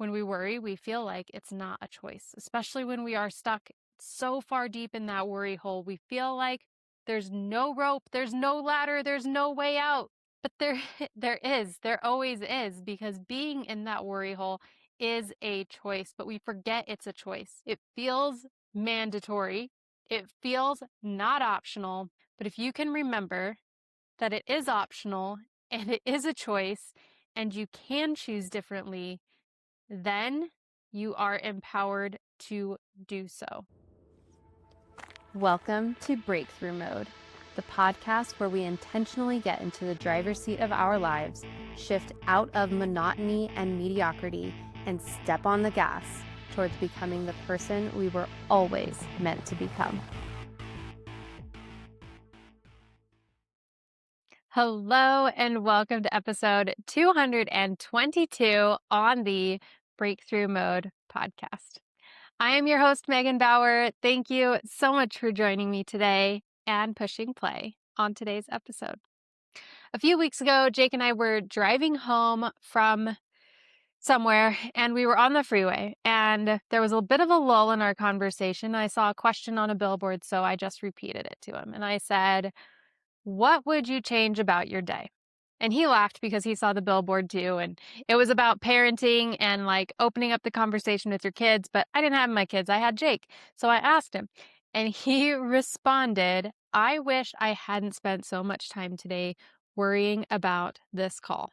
when we worry, we feel like it's not a choice, especially when we are stuck so far deep in that worry hole. We feel like there's no rope, there's no ladder, there's no way out. But there there always is, because being in that worry hole is a choice, but we forget it's a choice. It feels mandatory. It feels not optional. But if you can remember that it is optional and it is a choice and you can choose differently, then you are empowered to do so. Welcome to Breakthrough Mode, the podcast where we intentionally get into the driver's seat of our lives, shift out of monotony and mediocrity, and step on the gas towards becoming the person we were always meant to become. Hello, and welcome to episode 222 on the Breakthrough Mode podcast. I am your host, Megan Bauer. Thank you so much for joining me today and pushing play on today's episode. A few weeks ago, Jake and I were driving home from somewhere, and we were on the freeway, and there was a bit of a lull in our conversation. I saw a question on a billboard, so I just repeated it to him. And I said, "What would you change about your day?" And he laughed because he saw the billboard too. And it was about parenting and like opening up the conversation with your kids. But I didn't have my kids, I had Jake. So I asked him, and he responded, "I wish I hadn't spent so much time today worrying about this call."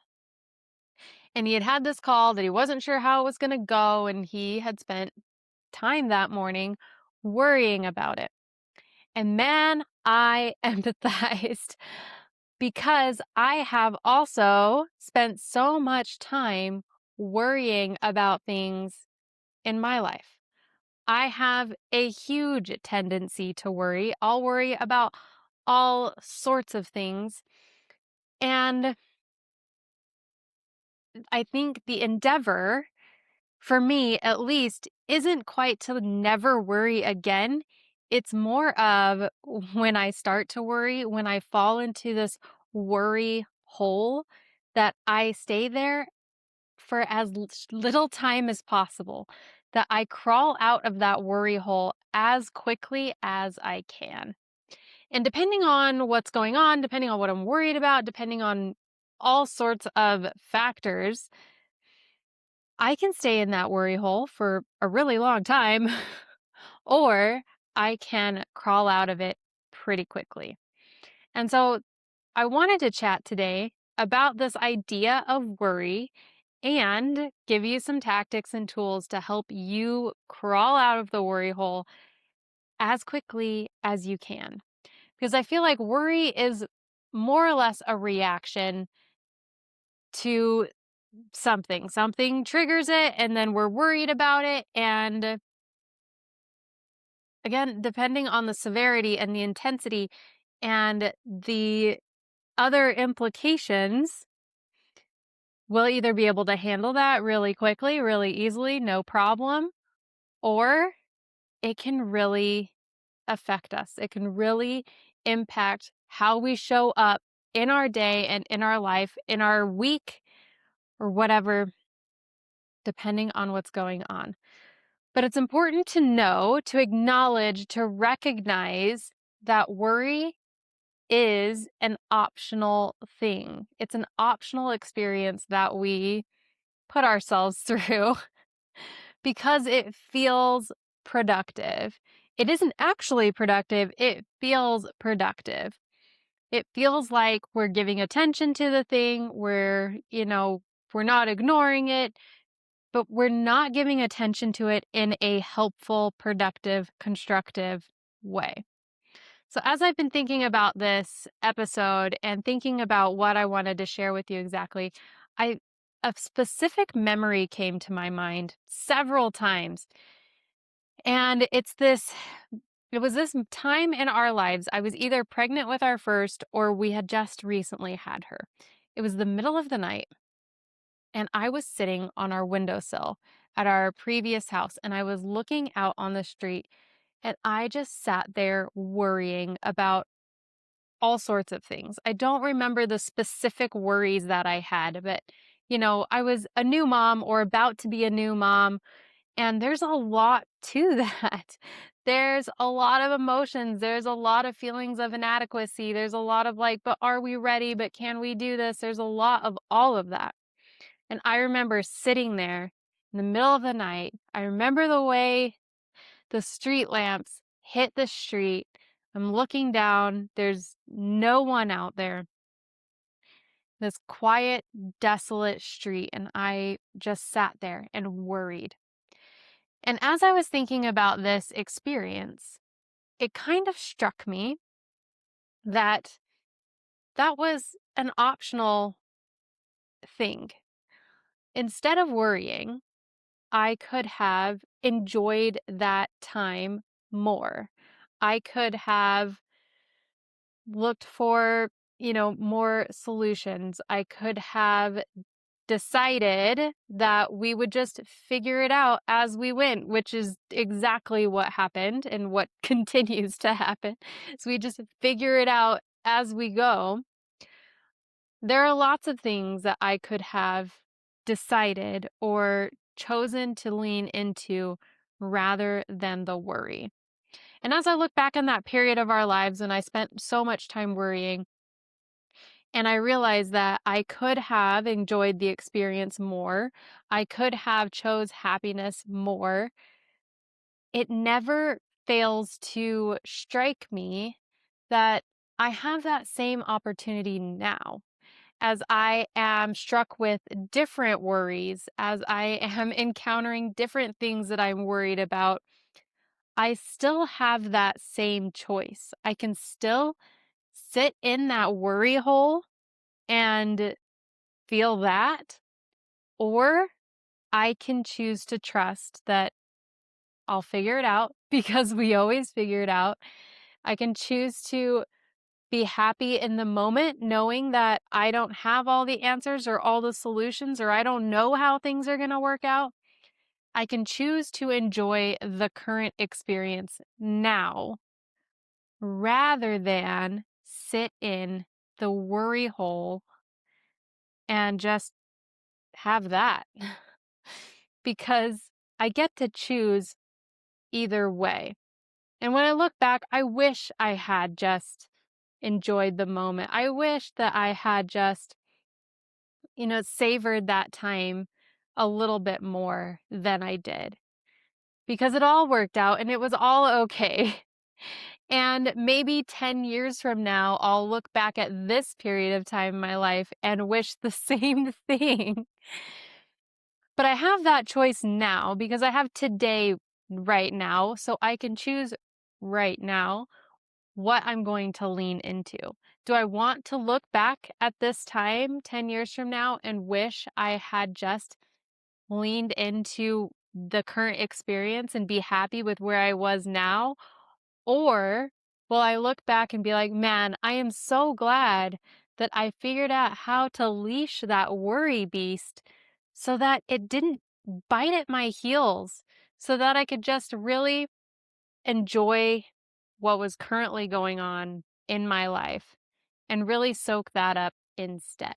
And he had had this call that he wasn't sure how it was going to go. And he had spent time that morning worrying about it. And man, I empathized, because I have also spent so much time worrying about things in my life. I have a huge tendency to worry. I'll worry about all sorts of things. And I think the endeavor, for me at least, isn't quite to never worry again. It's more of, when I start to worry, when I fall into this worry hole, that I stay there for as little time as possible, that I crawl out of that worry hole as quickly as I can. And depending on what's going on, depending on what I'm worried about, depending on all sorts of factors, I can stay in that worry hole for a really long time, or I can crawl out of it pretty quickly. And so I wanted to chat today about this idea of worry and give you some tactics and tools to help you crawl out of the worry hole as quickly as you can. Because I feel like worry is more or less a reaction to something. Something triggers it, and then we're worried about it. And again, depending on the severity and the intensity and the other implications, we'll either be able to handle that really quickly, really easily, no problem, or it can really affect us. It can really impact how we show up in our day and in our life, in our week, or whatever, depending on what's going on. But it's important to know, to acknowledge, to recognize that worry is an optional thing. It's an optional experience that we put ourselves through because it feels productive. It isn't actually productive, it feels productive. It feels like we're giving attention to the thing, we're not ignoring it, but we're not giving attention to it in a helpful, productive, constructive way. So as I've been thinking about this episode and thinking about what I wanted to share with you exactly, a specific memory came to my mind several times. And it was this time in our lives. I was either pregnant with our first, or we had just recently had her. It was the middle of the night, and I was sitting on our windowsill at our previous house, and I was looking out on the street, and I just sat there worrying about all sorts of things. I don't remember the specific worries that I had, but I was a new mom or about to be a new mom, and there's a lot to that. There's a lot of emotions. There's a lot of feelings of inadequacy. There's a lot of like, but are we ready? But can we do this? There's a lot of all of that. And I remember sitting there in the middle of the night. I remember the way the street lamps hit the street. I'm looking down. There's no one out there. This quiet, desolate street. And I just sat there and worried. And as I was thinking about this experience, it kind of struck me that that was an optional thing. Instead of worrying, I could have enjoyed that time more. I could have looked for, more solutions. I could have decided that we would just figure it out as we went, which is exactly what happened and what continues to happen. So we just figure it out as we go. There are lots of things that I could have decided or chosen to lean into rather than the worry. And as I look back on that period of our lives when I spent so much time worrying, and I realized that I could have enjoyed the experience more, I could have chose happiness more, it never fails to strike me that I have that same opportunity now. As I am struck with different worries, as I am encountering different things that I'm worried about, I still have that same choice. I can still sit in that worry hole and feel that, or I can choose to trust that I'll figure it out because we always figure it out. I can choose to be happy in the moment, knowing that I don't have all the answers or all the solutions, or I don't know how things are going to work out. I can choose to enjoy the current experience now rather than sit in the worry hole and just have that because I get to choose either way. And when I look back, I wish I had just enjoyed the moment. I wish that I had just, savored that time a little bit more than I did because it all worked out and it was all okay. And maybe 10 years from now, I'll look back at this period of time in my life and wish the same thing. But I have that choice now because I have today right now. So I can choose right now what I'm going to lean into. Do I want to look back at this time 10 years from now and wish I had just leaned into the current experience and be happy with where I was now? Or will I look back and be like, man, I am so glad that I figured out how to leash that worry beast so that it didn't bite at my heels, so that I could just really enjoy what was currently going on in my life and really soak that up instead.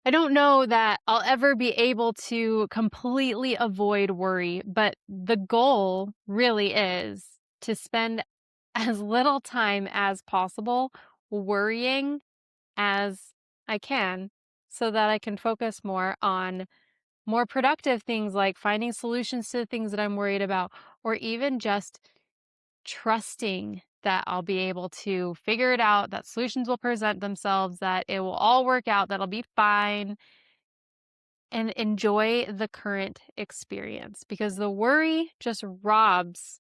I don't know that I'll ever be able to completely avoid worry, but the goal really is to spend as little time as possible worrying as I can so that I can focus more on more productive things like finding solutions to the things that I'm worried about, or even just trusting that I'll be able to figure it out, that solutions will present themselves, that it will all work out, that'll be fine, and enjoy the current experience because the worry just robs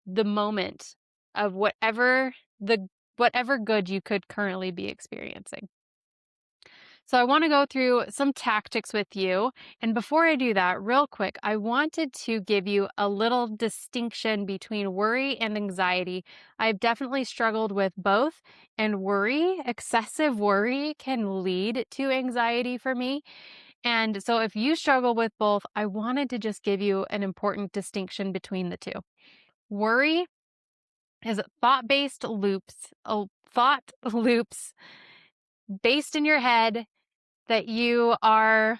the moment of whatever good you could currently be experiencing. So I want to go through some tactics with you. And before I do that, real quick, I wanted to give you a little distinction between worry and anxiety. I've definitely struggled with both, and excessive worry can lead to anxiety for me. And so if you struggle with both, I wanted to just give you an important distinction between the two. Worry is thought loops based in your head that you are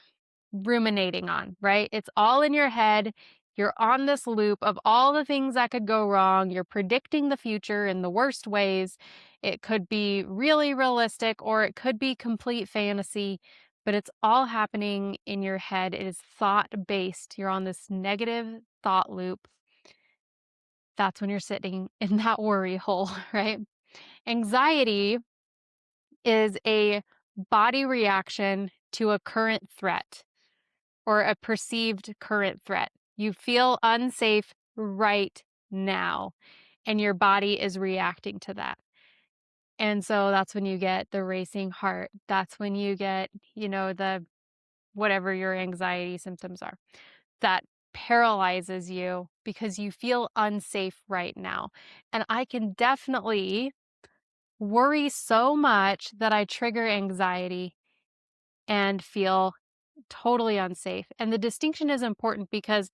ruminating on, right? It's all in your head. You're on this loop of all the things that could go wrong. You're predicting the future in the worst ways. It could be really realistic or it could be complete fantasy, but it's all happening in your head. It is thought based. You're on this negative thought loop. That's when you're sitting in that worry hole, right? Anxiety is a body reaction to a current threat or a perceived current threat. You feel unsafe right now, and your body is reacting to that. And so that's when you get the racing heart. That's when you get, the whatever your anxiety symptoms are. That paralyzes you because you feel unsafe right now. And I can definitely worry so much that I trigger anxiety and feel totally unsafe. And the distinction is important because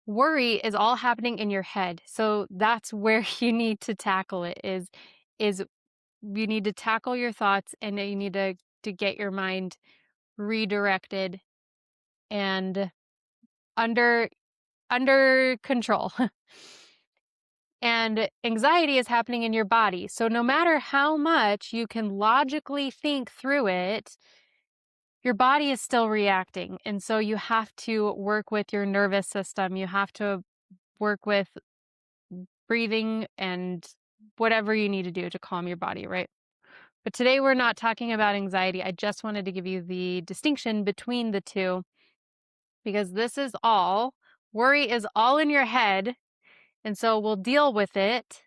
worry is all happening in your head. So that's where you need to tackle it is you need to tackle your thoughts and you need to get your mind redirected and under control. And anxiety is happening in your body. So no matter how much you can logically think through it, your body is still reacting. And so you have to work with your nervous system. You have to work with breathing and whatever you need to do to calm your body, right? But today we're not talking about anxiety. I just wanted to give you the distinction between the two because worry is all in your head. And so we'll deal with it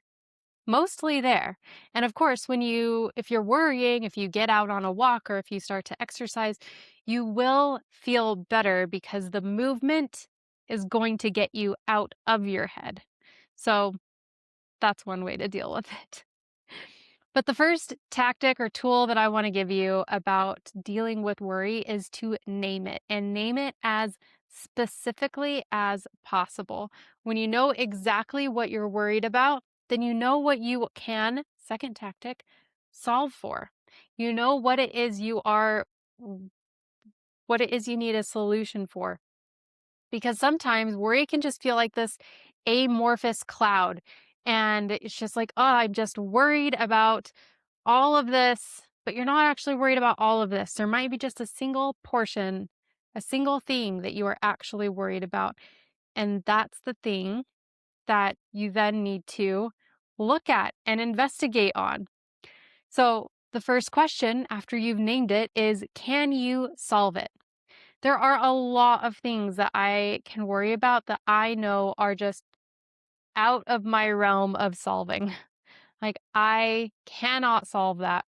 mostly there. And of course, if you're worrying, if you get out on a walk or if you start to exercise, you will feel better because the movement is going to get you out of your head. So that's one way to deal with it. But the first tactic or tool that I want to give you about dealing with worry is to name it and name it as specifically as possible. When you know exactly what you're worried about, then you know what you can, second tactic, solve for. You know what it is what it is you need a solution for. Because sometimes worry can just feel like this amorphous cloud. And it's just like, oh, I'm just worried about all of this, but you're not actually worried about all of this. There might be just a single portion, a single thing that you are actually worried about. And that's the thing that you then need to look at and investigate on. So the first question after you've named it is, can you solve it? There are a lot of things that I can worry about that I know are just out of my realm of solving. Like, I cannot solve that.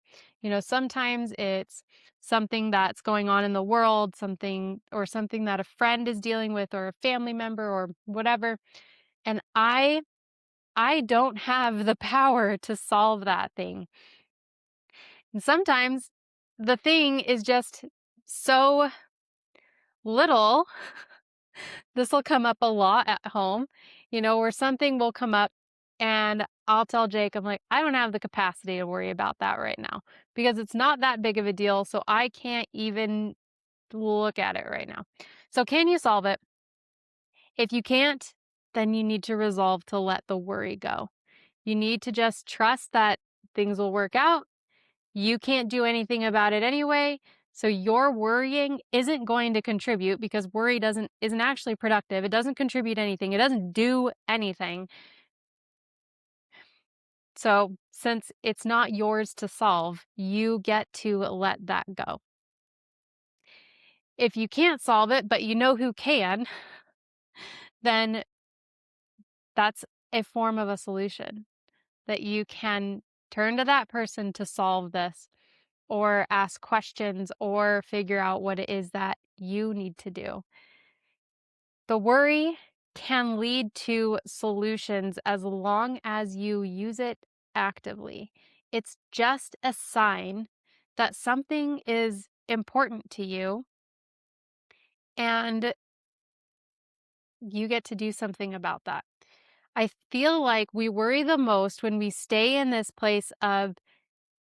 Sometimes it's something that's going on in the world, something that a friend is dealing with or a family member or whatever. And I don't have the power to solve that thing. And sometimes the thing is just so little. This will come up a lot at home, where something will come up and I'll tell Jake, I'm like, I don't have the capacity to worry about that right now because it's not that big of a deal. So I can't even look at it right now. So can you solve it? If you can't, then you need to resolve to let the worry go. You need to just trust that things will work out. You can't do anything about it anyway. So your worrying isn't going to contribute because worry isn't actually productive. It doesn't contribute anything. It doesn't do anything. So since it's not yours to solve, you get to let that go. If you can't solve it, but you know who can, then that's a form of a solution that you can turn to that person to solve this or ask questions or figure out what it is that you need to do. The worry can lead to solutions as long as you use it actively. It's just a sign that something is important to you and you get to do something about that. I feel like we worry the most when we stay in this place of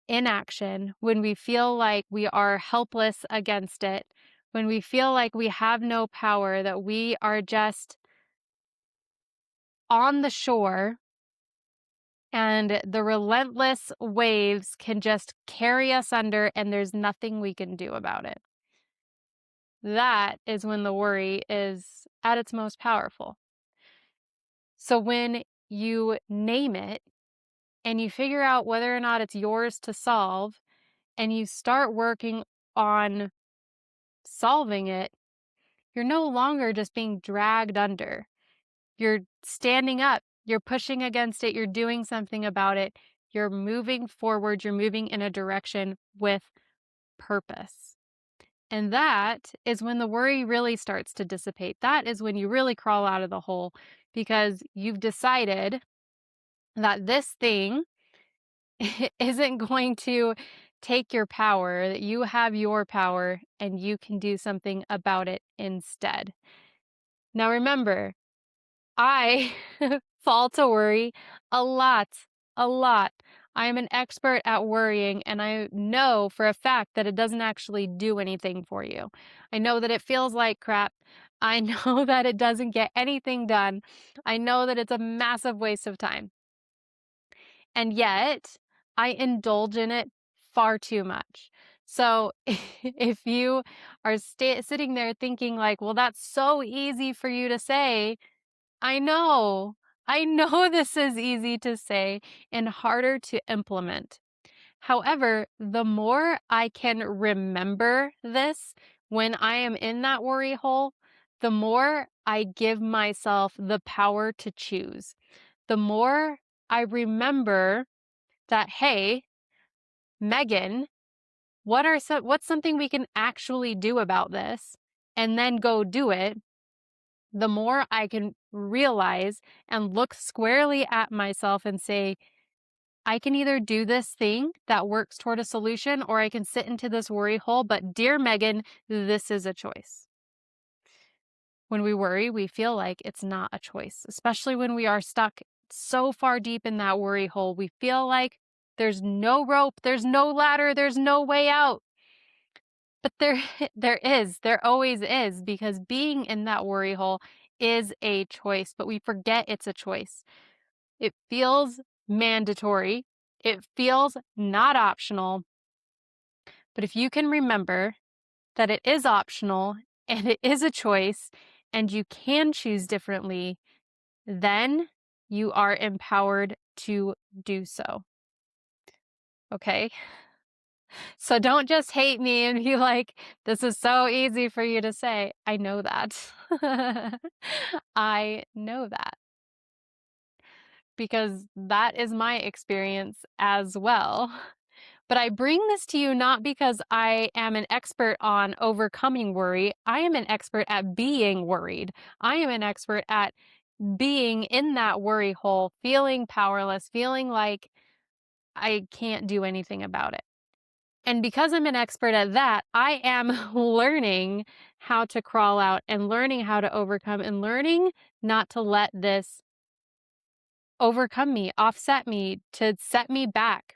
inaction, when we feel like we are helpless against it, when we feel like we have no power, that we are just on the shore and the relentless waves can just carry us under and there's nothing we can do about it. That is when the worry is at its most powerful. So when you name it and you figure out whether or not it's yours to solve and you start working on solving it, you're no longer just being dragged under. You're standing up, you're pushing against it, you're doing something about it, you're moving forward, you're moving in a direction with purpose. And that is when the worry really starts to dissipate. That is when you really crawl out of the hole because you've decided that this thing isn't going to take your power, that you have your power and you can do something about it instead. Now remember, I fall to worry a lot, a lot. I am an expert at worrying, and I know for a fact that it doesn't actually do anything for you. I know that it feels like crap. I know that it doesn't get anything done. I know that it's a massive waste of time. And yet, I indulge in it far too much. So if you are sitting there thinking like, well, that's so easy for you to say, I know. I know this is easy to say and harder to implement. However, the more I can remember this when I am in that worry hole, the more I give myself the power to choose. The more I remember that, hey, Megan, what's something we can actually do about this? And then go do it, the more I can realize and look squarely at myself and say, I can either do this thing that works toward a solution or I can sit into this worry hole. But, dear Megan, this is a choice. When we worry, we feel like it's not a choice, especially when we are stuck so far deep in that worry hole. We feel like there's no rope, there's no ladder, there's no way out. But there there always is, because being in that worry hole is a choice, but we forget it's a choice. It feels mandatory. It feels not optional. But if you can remember that it is optional and it is a choice and you can choose differently, then you are empowered to do so. Okay? So don't just hate me and be like, this is so easy for you to say. I know that. I know that because that is my experience as well. But I bring this to you not because I am an expert on overcoming worry. I am an expert at being worried. I am an expert at being in that worry hole, feeling powerless, feeling like I can't do anything about it. And because I'm an expert at that, I am learning how to crawl out and learning how to overcome and learning not to let this overcome me, offset me, to set me back.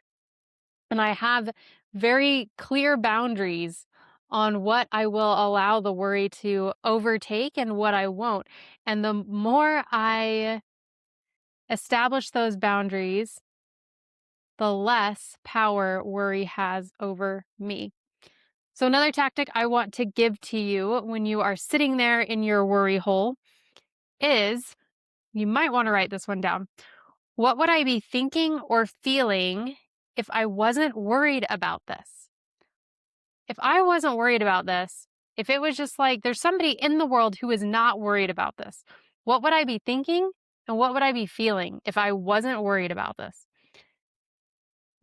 And I have very clear boundaries on what I will allow the worry to overtake and what I won't. And the more I establish those boundaries, the less power worry has over me. So, another tactic I want to give to you when you are sitting there in your worry hole is, you might want to write this one down. What would I be thinking or feeling if I wasn't worried about this? If I wasn't worried about this, if it was just like there's somebody in the world who is not worried about this, what would I be thinking and what would I be feeling if I wasn't worried about this?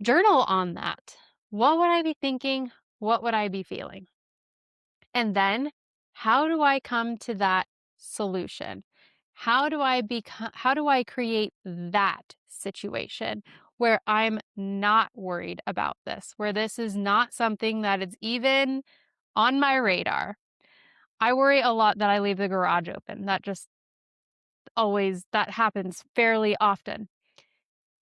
Journal on that. What would I be thinking? What would I be feeling? And then, how do I come to that solution? How do I create that situation where I'm not worried about this, where this is not something that is even on my radar? I worry a lot that I leave the garage open. That happens fairly often.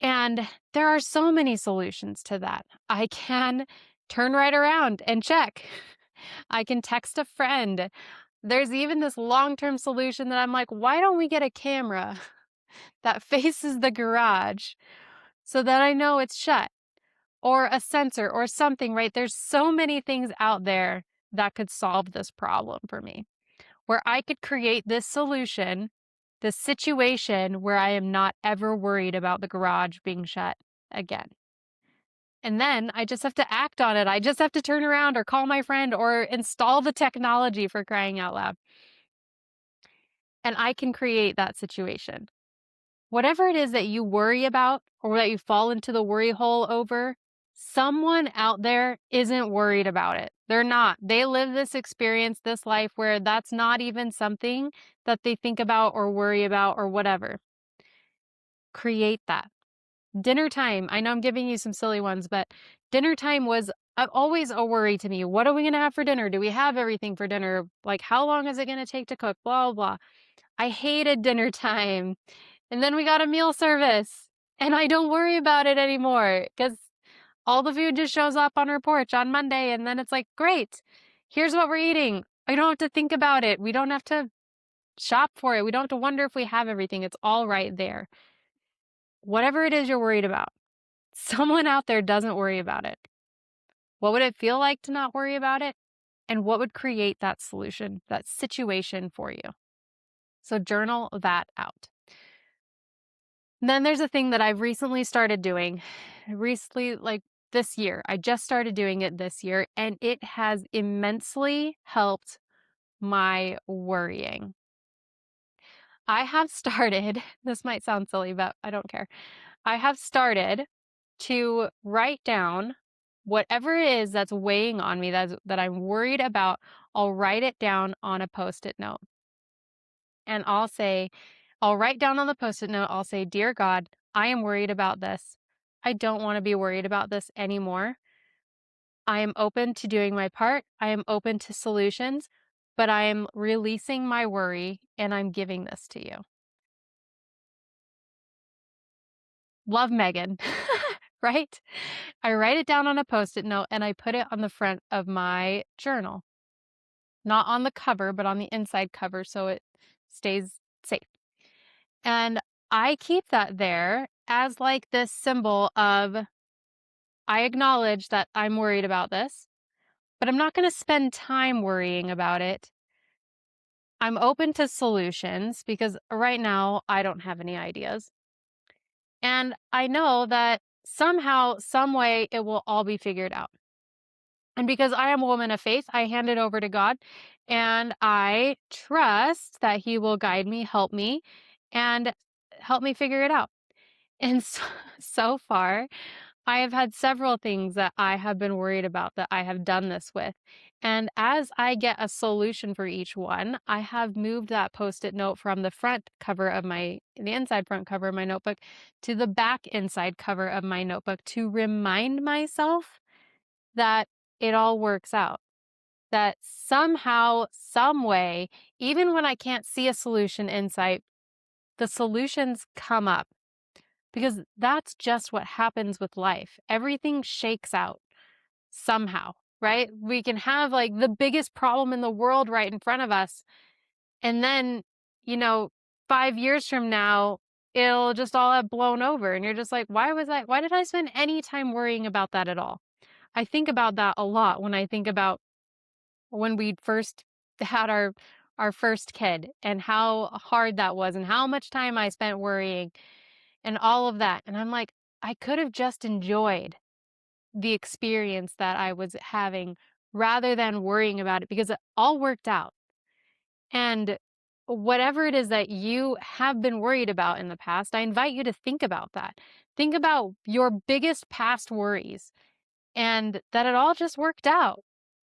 And there are so many solutions to that. I can turn right around and check. I can text a friend. There's even this long-term solution that I'm like, why don't we get a camera that faces the garage so that I know it's shut? Or a sensor or something, right? There's so many things out there that could solve this problem for me, where I could create this solution, this situation where I am not ever worried about the garage being shut again. And then I just have to act on it. I just have to turn around or call my friend or install the technology, for crying out loud. And I can create that situation. Whatever it is that you worry about or that you fall into the worry hole over, someone out there isn't worried about it. They're not. They live this experience, this life where that's not even something that they think about or worry about or whatever. Create that. Dinner time. I know I'm giving you some silly ones, but dinner time was always a worry to me. What are we going to have for dinner? Do we have everything for dinner? Like, how long is it going to take to cook? Blah, blah, blah. I hated dinner time. And then we got a meal service, and I don't worry about it anymore because all the food just shows up on our porch on Monday, and then it's like, great, here's what we're eating. I don't have to think about it. We don't have to shop for it. We don't have to wonder if we have everything. It's all right there. Whatever it is you're worried about, someone out there doesn't worry about it. What would it feel like to not worry about it? And what would create that solution, that situation for you? So journal that out. Then there's a thing that I've recently started doing. Recently, like this year. I just started doing it this year, and it has immensely helped my worrying. I have started, this might sound silly, but I don't care. I have started to write down whatever it is that's weighing on me, that I'm worried about. I'll write it down on a Post-it note. And I'll write down on the Post-it note, I'll say, "Dear God, I am worried about this. I don't want to be worried about this anymore. I am open to doing my part. I am open to solutions, but I am releasing my worry and I'm giving this to you." Love Megan, right? I write it down on a Post-it note and I put it on the front of my journal. Not on the cover, but on the inside cover so it stays safe. And I keep that there as like this symbol of, I acknowledge that I'm worried about this, but I'm not going to spend time worrying about it. I'm open to solutions because right now I don't have any ideas. And I know that somehow, some way, it will all be figured out. And because I am a woman of faith, I hand it over to God and I trust that He will guide me, and help me figure it out. And so far, I have had several things that I have been worried about that I have done this with. And as I get a solution for each one, I have moved that Post-it note from the inside front cover of my notebook to the back inside cover of my notebook to remind myself that it all works out. That somehow, some way, even when I can't see a solution in sight, the solutions come up. Because that's just what happens with life. Everything shakes out somehow, right? We can have like the biggest problem in the world right in front of us. And then, you know, 5 years from now, it'll just all have blown over. And you're just like, why did I spend any time worrying about that at all? I think about that a lot when I think about when we first had our first kid and how hard that was and how much time I spent worrying and all of that. And I'm like, I could have just enjoyed the experience that I was having rather than worrying about it because it all worked out. And whatever it is that you have been worried about in the past, I invite you to think about that. Think about your biggest past worries and that it all just worked out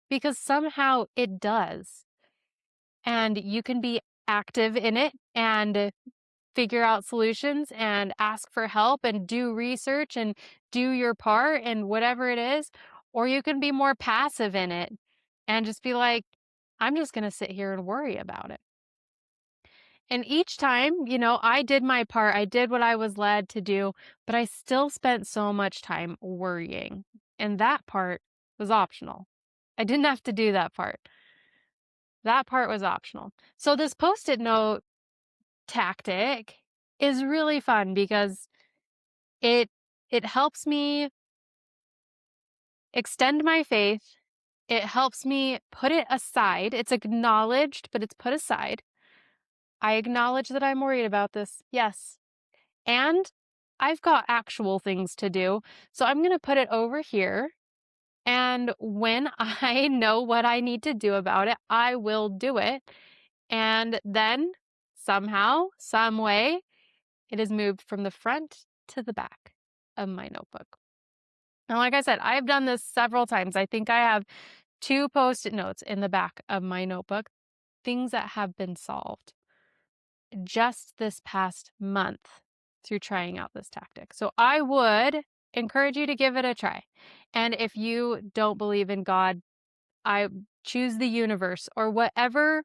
because somehow it does. And you can be active in it and figure out solutions and ask for help and do research and do your part and whatever it is. Or you can be more passive in it and just be like, I'm just going to sit here and worry about it. And each time, I did my part. I did what I was led to do, but I still spent so much time worrying. And that part was optional. I didn't have to do that part. That part was optional. So this Post-it note tactic is really fun because it it helps me extend my faith. It helps me put it aside. It's acknowledged, but it's put aside. I acknowledge that I'm worried about this. Yes. And I've got actual things to do. So I'm going to put it over here. And when I know what I need to do about it, I will do it. And then somehow, some way, it is moved from the front to the back of my notebook. And like I said, I've done this several times. I think I have 2 Post-it notes in the back of my notebook, things that have been solved just this past month through trying out this tactic. So I would encourage you to give it a try. And if you don't believe in God, I choose the universe or whatever,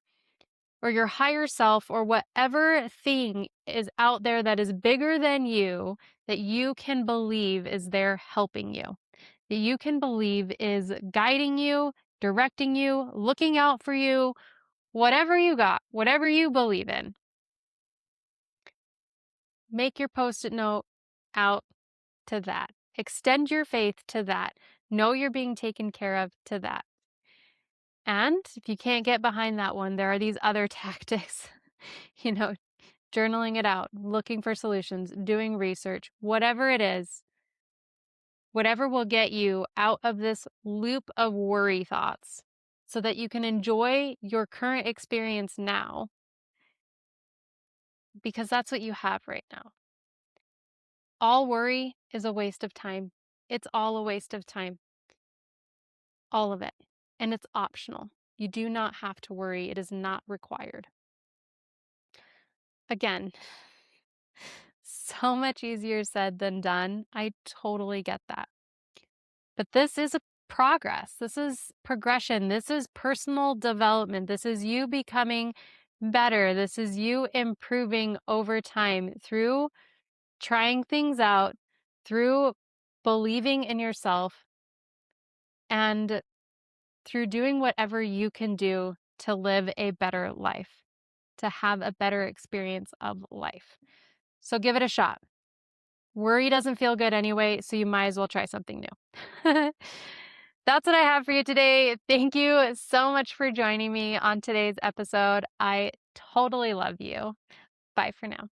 or your higher self, or whatever thing is out there that is bigger than you, that you can believe is there helping you, that you can believe is guiding you, directing you, looking out for you, whatever you got, whatever you believe in. Make your Post-it note out to that. Extend your faith to that. Know you're being taken care of to that. And if you can't get behind that one, there are these other tactics, journaling it out, looking for solutions, doing research, whatever it is, whatever will get you out of this loop of worry thoughts so that you can enjoy your current experience now, because that's what you have right now. All worry is a waste of time. It's all a waste of time. All of it. And it's optional. You do not have to worry. It is not required. Again, so much easier said than done. I totally get that. But this is a progress. This is progression. This is personal development. This is you becoming better. This is you improving over time through trying things out, through believing in yourself, and through doing whatever you can do to live a better life, to have a better experience of life. So give it a shot. Worry doesn't feel good anyway, so you might as well try something new. That's what I have for you today. Thank you so much for joining me on today's episode. I totally love you. Bye for now.